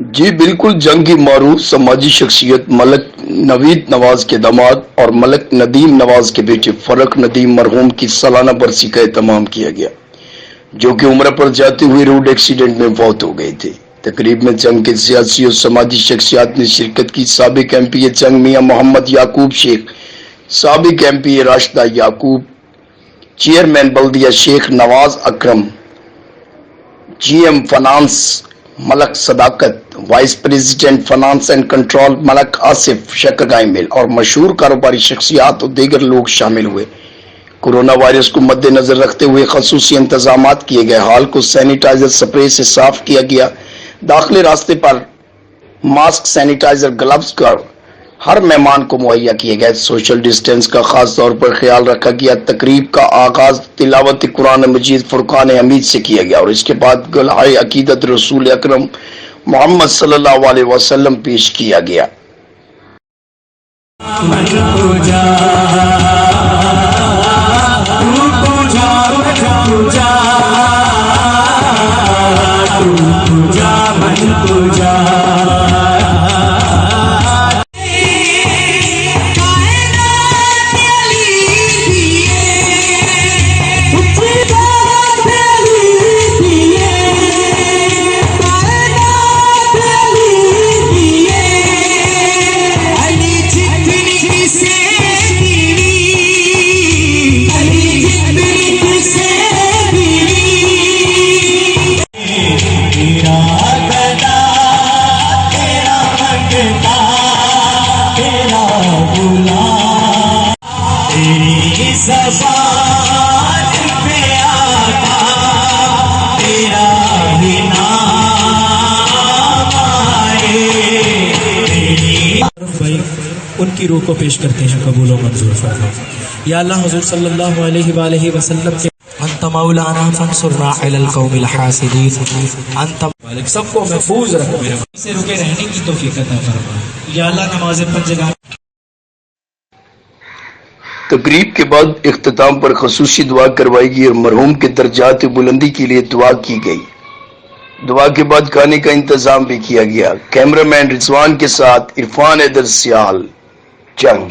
जी बिल्कुल, जंग की मारूफ समाजी शख्सियत मलक नवीद नवाज के दामाद और मलक नदीम नवाज के बेटे फरक नदीम मरहूम की सालाना बरसी का एहतमाम किया गया, जो कि उम्र पर जाते हुए रोड एक्सीडेंट में फौत हो गए थे। तकरीब में जंग के सियासी और समाजी शख्सियात ने शिरकत की। साबिक MP जंग मियां मोहम्मद याकूब शेख, साबिक MP राशिदा याकूब, चेयरमैन बल्दिया Shaikh Nawaz Akram, GM finance Malak Sadaqat, vice president finance and control Malak Asif Shakarganj mill और मशहूर कारोबारी शख्सियात और दीगर लोग शामिल हुए। कोरोना वायरस को मद्देनजर रखते हुए खसूसी इंतजामात किए गए। हॉल को सैनिटाइजर स्प्रे से साफ किया गया। दाखिले रास्ते पर मास्क, सैनिटाइजर, ग्लव्स का हर मेहमान को मुहैया किए गए। सोशल डिस्टेंस का खास तौर पर ख्याल रखा गया। तकरीब का आगाज तिलावत कुरान मजीद फुरकान हमीद से किया गया और इसके बाद गलहाए अकीदत रसूल अकरम मोहम्मद सल्लल्लाहु अलैहि वसल्लम पेश किया गया। उनकी रूह को पेश करते हैं, कबूल व मंजूर फरमा। या अल्लाह, हुजूर सल्लल्लाहु अलैहि वसल्लम के अंत मौलाना फंसुरना अलल कौमिल हासिदीन, अंत मालिक सबको महफूज रख, मेरे से रुके रहने की तौफीक अता फरमा। या अल्लाह, नमाज पंजगाह। तकरीब के बाद इख्तिताम पर खसूसी दुआ करवाई गई और मरहूम के दर्जात बुलंदी के लिए दुआ की गई। दुआ के बाद खाने का इंतजाम भी किया गया। कैमरामैन रिजवान के साथ इरफान हैदर सियाल, जंग।